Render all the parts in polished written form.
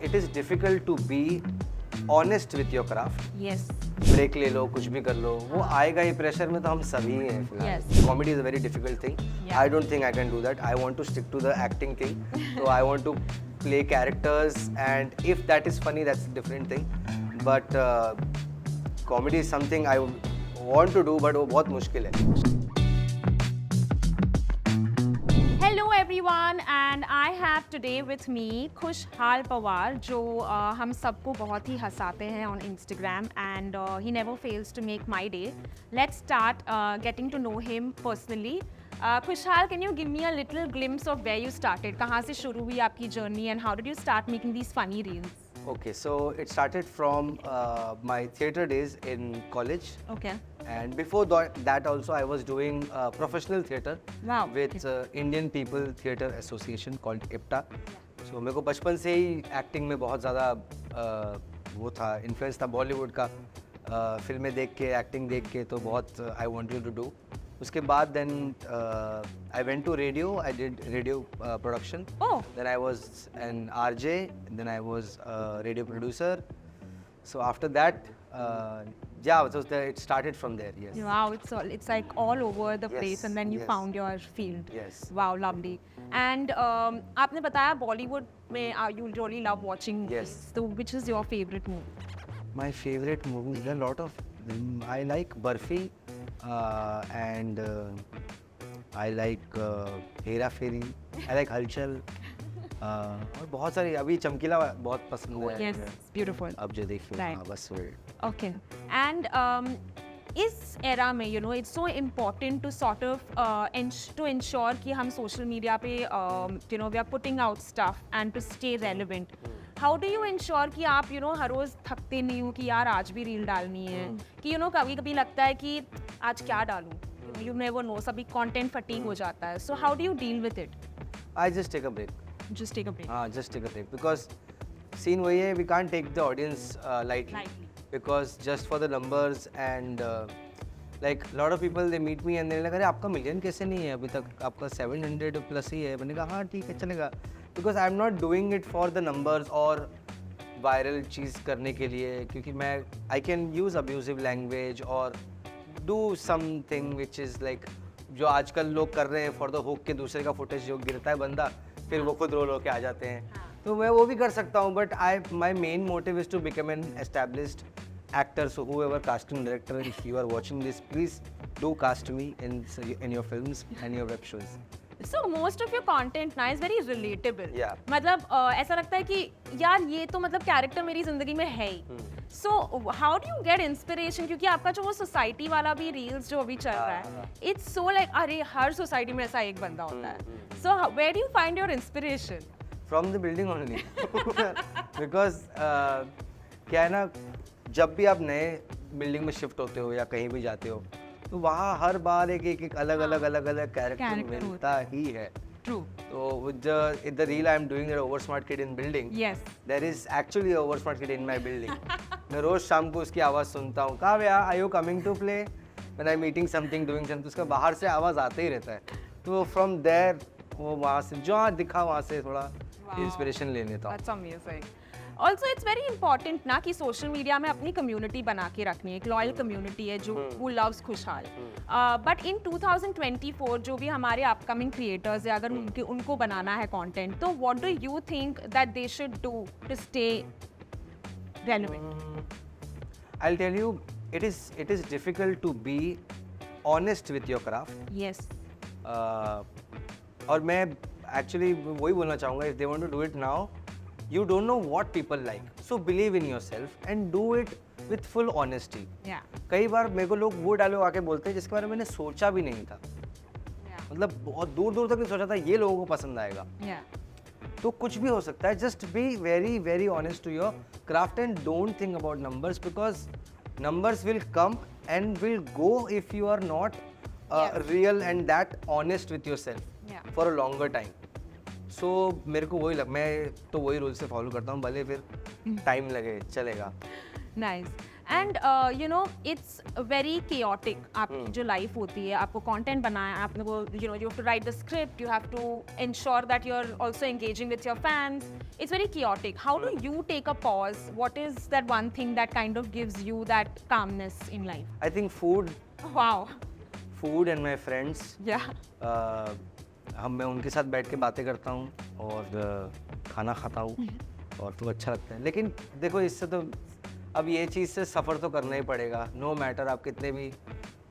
it is difficult to be honest with your craft. Yes. Break ले लो, कुछ भी कर लो, वो आएगा ही. प्रेशर में तो हम सभी हैं फिलहाल. Yes. Comedy is a very difficult thing. Yeah. I don't think I can do that. I want to stick to the acting thing. So I want to play characters, and if that is funny, that's a different thing. But comedy is something I want to do, but वो बहुत मुश्किल है. Hello everyone, and I have today with me खुशहाल पवार जो हम सबको बहुत ही हंसाते हैं on Instagram, and he never fails to make my day. Let's start getting to know him personally. खुशहाल, can you give me a little glimpse of where you started? कहाँ से शुरू हुई आपकी journey and how did you start making these funny reels? Okay, so it started from my theatre days in college. Okay. And before that also I was doing professional theatre Wow. with Indian People Theatre Association called IPTA. So मेरे को बचपन से ही acting में बहुत ज़्यादा वो था, influence था बॉलीवुड का. फिल्में देख के, एक्टिंग देख के तो बहुत आई वांटेड टू डू. उसके बाद then I went to radio. I did radio production. Oh. Then I was an RJ. Then I was a radio producer. So after that, yeah, so it started from there. Yes. Wow, it's like all over the Yes, place, and then you yes. found your field. Yes. Wow, lovely. And आपने बताया बॉलीवुड में you really love watching movies. Yes. So which is your favorite movie? My favorite movies, there are a lot of them. I like Barfi, and I like Hera Fairy. I like Halchal. और बहुत सारी, अभी चमकीला बहुत पसंद है. Yes, it's beautiful. अब जो देख फिल्म, Right. हाँ, बस वो. Okay. And इस era में it's so important to sort of to ensure कि हम social media पे we are putting out stuff and to stay relevant. How do you ensure कि आप हर रोज थकते नहीं हो कि यार आज भी रील डालनी है, कि कभी-कभी लगता है कि आज क्या डालूं? You never know, सभी content fatigue हो जाता है. So how do you deal with it? I just take a break. Just take a break. हाँ, just take a break because scene वही है, we can't take the audience lightly. Lightly. Because just for the numbers and like lot of people they meet me and they're like, अरे आपका million कैसे नहीं है अभी तक, आपका 700 प्लस ही है. मैंने कहा हाँ ठीक है चलेगा. Because I'm not doing it for the numbers और वायरल चीज़ करने के लिए, क्योंकि मैं I can use abusive language और do something which is like जो आजकल लोग कर रहे हैं for the hook, के दूसरे का फुटेज जो गिरता है बंदा फिर वो खुद रोल होके आ जाते हैं. तो मैं वो भी कर सकता हूँ, but my main motive is to become an established actor. So whoever casting director, if you are watching this, please do cast me in your films and your web shows. So most of your content now is very relatable. Yeah. मतलब ऐसा लगता है कि यार ये तो मतलब character मेरी जिंदगी में है ही. So how do you get inspiration? क्योंकि आपका जो वो सोसाइटी वाला भी रील्स जो अभी चल रहा है, it's so like अरे हर सोसाइटी में ऐसा एक बंदा होता है. So where do you find your inspiration? From the building only. Because क्या है ना, जब भी आप नए बिल्डिंग में शिफ्ट होते हो या कहीं भी जाते हो तो वहाँ हर बार एक अलग कैरेक्टर मिलता ही है. True. So with the reel I'm doing that over smart kid in building. Yes. There is actually a over smart kid in my building. मैं रोज शाम को उसकी आवाज़ सुनता हूँ. Kavya, are you coming to play? When I'm eating something, doing something, उसका बाहर से आवाज़ आते ही रहता है. तो from there वो वहाँ से जहाँ दिखा वहाँ से थोड़ा इंस्पिरेशन ले लेता हूँ. That's amazing. Also it's very important ना कि सोशल मीडिया में अपनी कम्युनिटी बना के रखनी है. एक लॉयल कम्युनिटी है जो who loves खुशहाल. बट इन 2024 जो भी हमारे अपकमिंग क्रिएटर्स है, अगर उनको बनाना है कंटेंट, तो what do you think that they should do to stay relevant? I'll tell you, it is difficult to be honest with your craft. Yes. और मैं एक्चुअली वही बोलना चाहूँगा, if they want to do it now, you don't know what people like, so believe in yourself and do it with full honesty. Yeah. कई बार मेरे को लोग वो डायलॉग आके बोलते हैं जिसके बारे में मैंने सोचा भी नहीं था. Yeah. मतलब बहुत दूर दूर तक नहीं सोचा था ये लोगों को पसंद आएगा. Yeah. तो कुछ भी हो सकता है. Just be very very honest to your craft and don't think about numbers, because numbers will come and will go if you are not real and that honest with yourself for a longer time. So मेरे को मैं तो वही rule से follow करता हूँ, भले फिर टाइम लगे चलेगा. Nice. And you know it's very chaotic आपकी जो लाइफ होती है, आपको कंटेंट बनाना है, आपने वो you know you have to write the script, you have to ensure that you are also engaging with your fans. It's very chaotic. How do you take a pause? What is that one thing that kind of gives you that calmness in life? I think food and my friends. Yeah. मैं उनके साथ बैठ के बातें करता हूँ और खाना खाता हूँ और तो अच्छा लगता है. लेकिन देखो इससे तो अब ये चीज़ से सफ़र तो करना ही पड़ेगा. नो मैटर आप कितने भी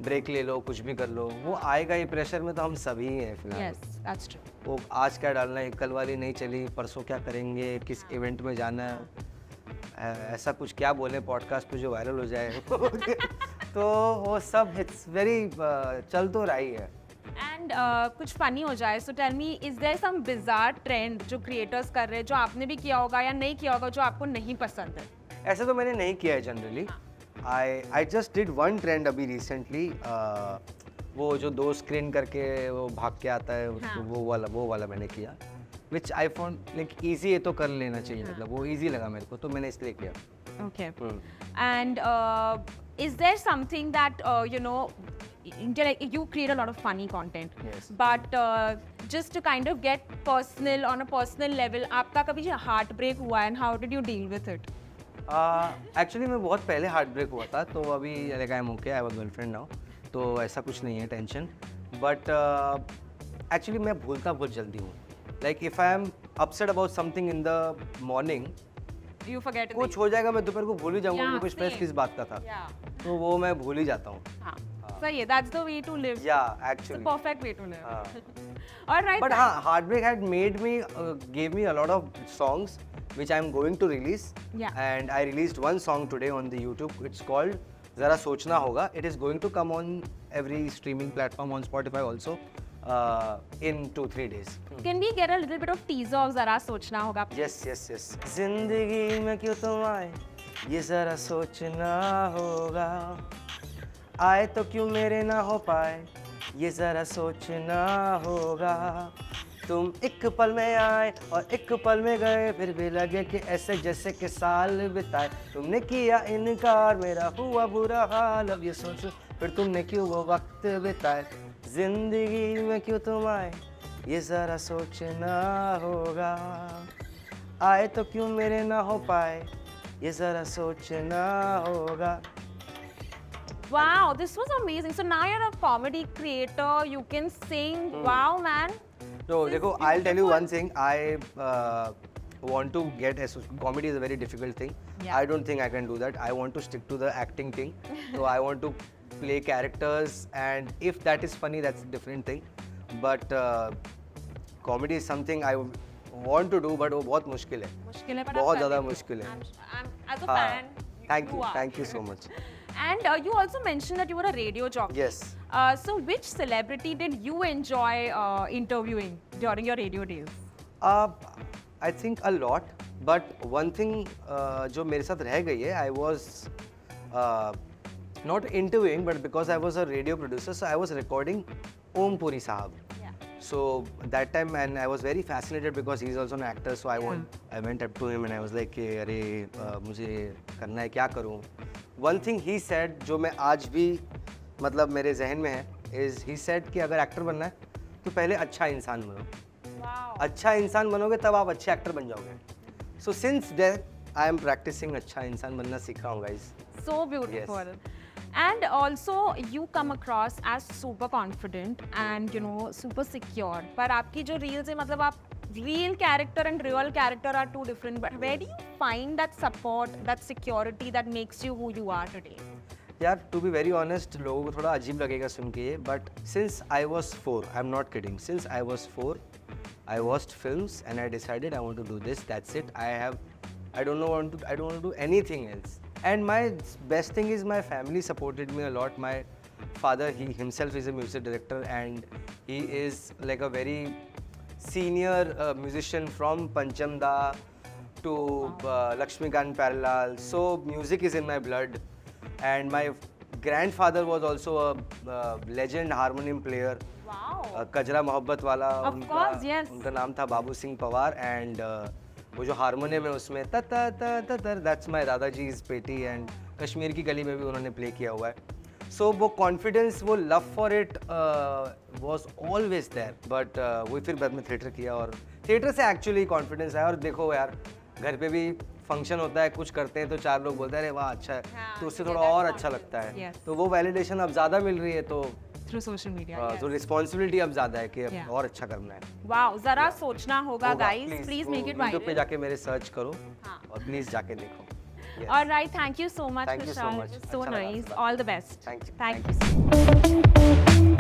ब्रेक ले लो, कुछ भी कर लो, वो आएगा. ये प्रेशर में तो हम सभी हैं फिलहाल. Yes, that's true. वो आज क्या डालना है, कल वाली नहीं चली, परसों क्या करेंगे, किस इवेंट में जाना है, ऐसा कुछ क्या बोले पॉडकास्ट पे जो वायरल हो जाए. तो वो सब इट्स वेरी चल तो रही है. एंड कुछ फनी हो जाए, so tell me, is there some bizarre trend जो क्रिएटर्स कर रहे हैं जो आपने भी किया होगा या नहीं किया होगा जो आपको नहीं पसंद है? ऐसे तो मैंने नहीं किया है generally. I just did one trend अभी रिसेंटली. वो जो 2 स्क्रीन करके वो भाग के आता है उसको, वो वाला मैंने किया, विच आई फाउंड लाइक ईजी है तो कर लेना चाहिए. मतलब वो ईजी लगा मेरे को तो मैंने इसलिए किया. Okay. And is there something that you know, you create a lot of funny content, Yes. but just to kind of get personal, on a personal level, आपका कभी हार्ट ब्रेक हुआ है and how did you deal with it? Actually मैं बहुत पहले heart break हुआ था, तो अभी like I am okay, I have a girlfriend now, तो ऐसा कुछ नहीं है टेंशन. बट एक्चुअली मैं भूलता बहुत जल्दी हूँ. Like if I am upset about something in the morning, You forget it. कुछ हो जाएगा, मैं दोपहर को भूल ही जाऊँगा Yeah, कि कुछ स्ट्रेस same. किस बात का था. Yeah. तो वो मैं भूल ही जाता हूँ. हाँ. सही है. That's the way to live. या It's the actually. perfect way to live. हाँ. All right. But हाँ, heartbreak had made me, gave me a lot of songs which I'm going to release. Yeah. And I released one song today on the YouTube. It's called Zara Sochna Hoga. It is going to come on every streaming platform, on Spotify also, in 2-3 days. Can we get a little bit of teaser of ज़रा सोचना होगा? Yes, yes, yes. जिंदगी में क्यों तुम आए, ये जरा सोचना होगा. आए तो क्यों मेरे ना हो पाए, ये जरा सोचना होगा. तुम एक पल में आए और एक पल में गए, फिर भी लगे कि ऐसे जैसे कि साल बिताए. तुमने किया इनकार, मेरा हुआ बुरा हाल, अब ये सोचो फिर तुमने क्यों वो वक्त बिताए. जिंदगी में क्यों तुम आए, ये ज़रा सोचना होगा. आए तो क्यों मेरे ना हो पाए, ये ज़रा सोचना होगा. Wow, this was amazing. So now you're a comedy creator. You can sing. Wow, man. तो This देखो, is I'll tell you beautiful. one thing. I want to get comedy is a very difficult thing. Yeah. I don't think I can do that. I want to stick to the acting thing. So I want to play characters, and if that is funny, that's a different thing. But comedy is something I want to do, but वो बहुत मुश्किल है. मुश्किल है, but बहुत आप ज़्यादा कर मुश्किल है. I'm as a हाँ. fan. Thank you so much. And you also mentioned that you were a radio jockey. Yes. So which celebrity did you enjoy interviewing during your radio days? I think a lot, but one thing जो मेरे साथ रह गई है, I was not interviewing, but because I was a radio producer, so I was recording Om Puri Sahab. Yeah. So that time, and I was very fascinated because he's also an actor. So I went up to him and I was like, अरे मुझे करना है, क्या करूँ? One thing he said, जो मैं आज भी मतलब मेरे जहन में है, is he said कि अगर एक्टर बनना है तो पहले अच्छा इंसान बनो. Wow. अच्छा इंसान बनोगे तब आप अच्छे एक्टर बन जाओगे. So since then I am practicing अच्छा इंसान बनना सीख रहा हूँ guys. So beautiful. And also you come across as super confident and you know super secure. पर आपकी जो reels है, मतलब आप real character and real character are two different. But where do you find that support, that security that makes you who you are today? यार, to be very honest, लोगों को थोड़ा अजीब लगेगा सुन के ये, but since I was 4, I am not kidding, since I was 4, I watched films and I decided I want to do this, that's it. I don't want to do anything else. And my best thing is my family supported me a lot. My father, he himself is a music director and he is like a very senior musician from Panchamda to Lakshmikant Parallel. So music is in my blood. And my grandfather was also a legend harmonium player. Wow. कजरा मोहब्बत वाला. Of course, yes. उनका नाम था Babu Singh Pawar. And वो जो harmonium है उसमें that's my दादाजी's पेटी. एंड कश्मीर की गली में भी उन्होंने प्ले किया हुआ है. सो वो कॉन्फिडेंस, वो love for it was always there. But वही फिर बाद में थिएटर किया और थिएटर से एक्चुअली कॉन्फिडेंस आया. और देखो यार, घर पे भी फंक्शन होता है, कुछ करते हैं तो 4 लोग बोलते हैं अरे वाह अच्छा है, हाँ, तो उससे you थोड़ा get that और अच्छा confidence. लगता है. Yes. तो वो वैलिडेशन अब ज़्यादा मिल रही है, तो थ्रू सोशल मीडिया. तो रिस्पॉन्सिबिलिटी अब ज़्यादा है कि अब Yeah. और अच्छा करना है. वाओ, जरा सोचना होगा होगा, guys, please make it YouTube पे वायरल. जाके मेरे सर्च करो हाँ. और प्लीज़ जाके देखो. Yes. Alright, thank you so much, Thank you so Kushal. much. It was so अच्छा लगा nice. आपसे बात All the best. Thank you. Thank you.